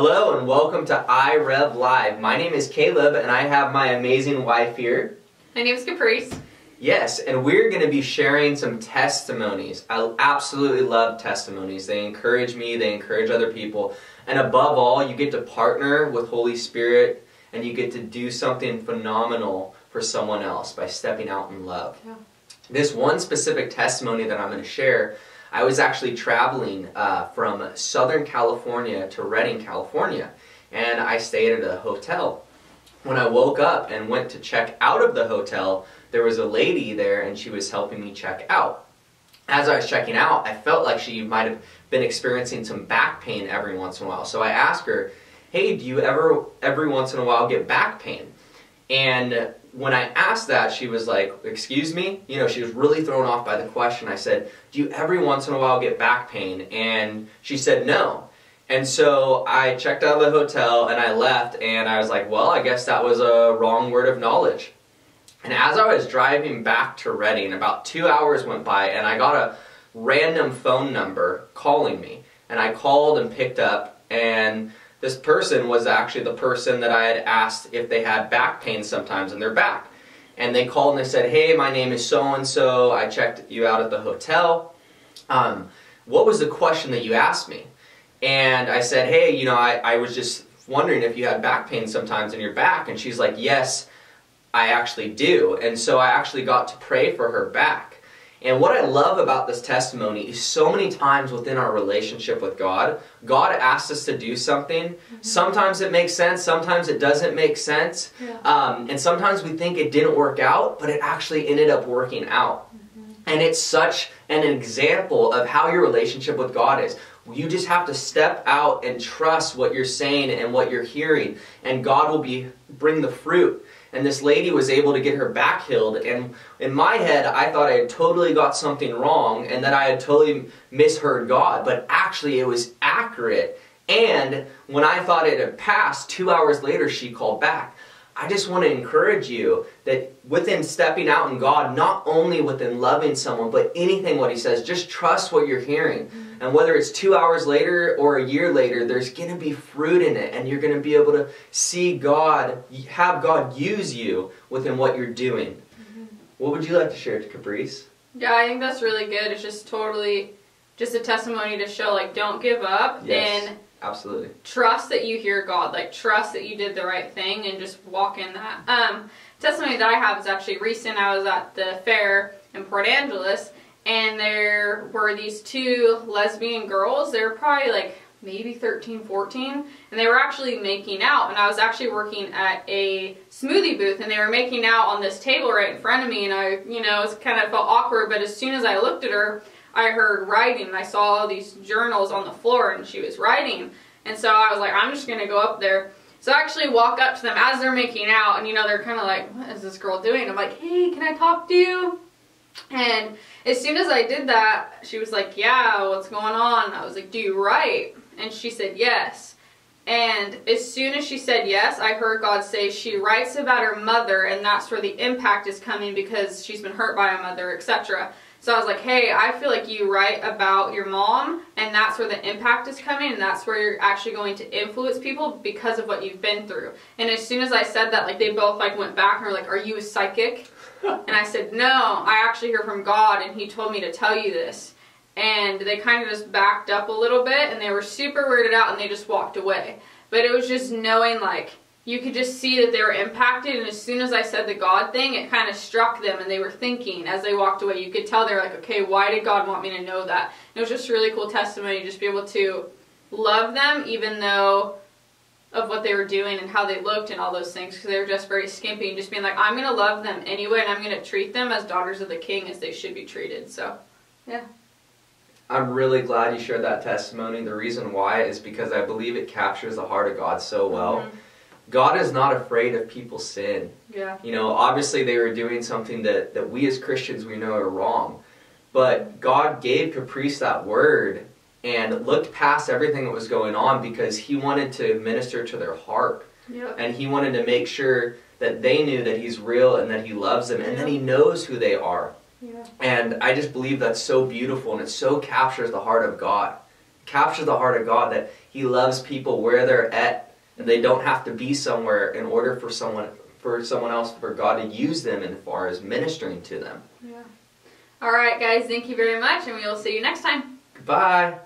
Hello and welcome to iRevLive. My name is Caleb and I have my amazing wife here. My name is Caprice. Yes, and we're going to be sharing some testimonies. I absolutely love testimonies. They encourage me, they encourage other people. And above all, you get to partner with Holy Spirit and you get to do something phenomenal for someone else by stepping out in love. Yeah. This one specific testimony that I'm going to share, I was actually traveling from Southern California to Redding, California, and I stayed at a hotel. When I woke up and went to check out of the hotel, there was a lady there and she was helping me check out. As I was checking out, I felt like she might have been experiencing some back pain every once in a while. So I asked her, hey, do you ever, every once in a while, get back pain? And when I asked that, she was like, excuse me? You know, she was really thrown off by the question. I said, do you every once in a while get back pain? And she said no. And so I checked out of the hotel and I left and I was like, well, I guess that was a wrong word of knowledge. And as I was driving back to Redding, about 2 hours went by and I got a random phone number calling me. And I called and picked up, and this person was actually the person that I had asked if they had back pain sometimes in their back. And they called and they said, hey, my name is so-and-so, I checked you out at the hotel. What was the question that you asked me? And I said, hey, you know, I was just wondering if you had back pain sometimes in your back. And she's like, yes, I actually do. And so I actually got to pray for her back. And what I love about this testimony is so many times within our relationship with God, God asks us to do something. Mm-hmm. Sometimes it makes sense, sometimes it doesn't make sense. Yeah. And sometimes we think it didn't work out, but it actually ended up working out. Mm-hmm. And it's such an example of how your relationship with God is. You just have to step out and trust what you're saying and what you're hearing, and God will bring the fruit. And this lady was able to get her back healed, and in my head I thought I had totally got something wrong and that I had totally misheard God, but actually it was accurate. And when I thought it had passed, 2 hours later she called back. I just want to encourage you that within stepping out in God, not only within loving someone, but anything what He says, just trust what you're hearing. Mm-hmm. And whether it's 2 hours later or a year later, there's going to be fruit in it. And you're going to be able to see God, have God use you within what you're doing. Mm-hmm. What would you like to share to Caprice? Yeah, I think that's really good. It's just totally just a testimony to show, like, don't give up. Yes. And absolutely. Trust that you hear God. Like, trust that you did the right thing and just walk in that. Testimony that I have is actually recent. I was at the fair in Port Angeles, and there were these two lesbian girls. They were probably like maybe 13, 14, and they were actually making out. And I was actually working at a smoothie booth, and they were making out on this table right in front of me, and I, you know, it kind of felt awkward, but as soon as I looked at her, I heard writing, and I saw all these journals on the floor, and she was writing. And so I was like, I'm just going to go up there. So I actually walk up to them as they're making out, and you know, they're kind of like, what is this girl doing? I'm like, hey, can I talk to you? And as soon as I did that, she was like, yeah, what's going on? I was like, do you write? And she said, yes. And as soon as she said yes, I heard God say she writes about her mother, and that's where the impact is coming because she's been hurt by a mother, etc. So I was like, hey, I feel like you write about your mom, and that's where the impact is coming, and that's where you're actually going to influence people because of what you've been through. And as soon as I said that, like, they both like went back and were like, are you a psychic? And I said, no, I actually hear from God, and He told me to tell you this. And they kind of just backed up a little bit, and they were super weirded out, and they just walked away. But it was just knowing, like, you could just see that they were impacted, and as soon as I said the God thing, it kind of struck them, and they were thinking as they walked away. You could tell they were like, okay, why did God want me to know that? And it was just a really cool testimony, just be able to love them even though of what they were doing and how they looked and all those things, because they were just very skimpy, and just being like, I'm going to love them anyway, and I'm going to treat them as daughters of the King as they should be treated. So, yeah. I'm really glad you shared that testimony. The reason why is because I believe it captures the heart of God so well. Mm-hmm. God is not afraid of people's sin. Yeah. You know, obviously they were doing something that we as Christians we know are wrong. But God gave Caprice that word and looked past everything that was going on because He wanted to minister to their heart. Yep. And He wanted to make sure that they knew that He's real and that He loves them and that He knows who they are. Yeah. And I just believe that's so beautiful, and it so captures the heart of God. capture the heart of God, that He loves people where they're at, and they don't have to be somewhere in order for someone else, for God to use them as far as ministering to them. Yeah. All right, guys, thank you very much, and we will see you next time. Goodbye.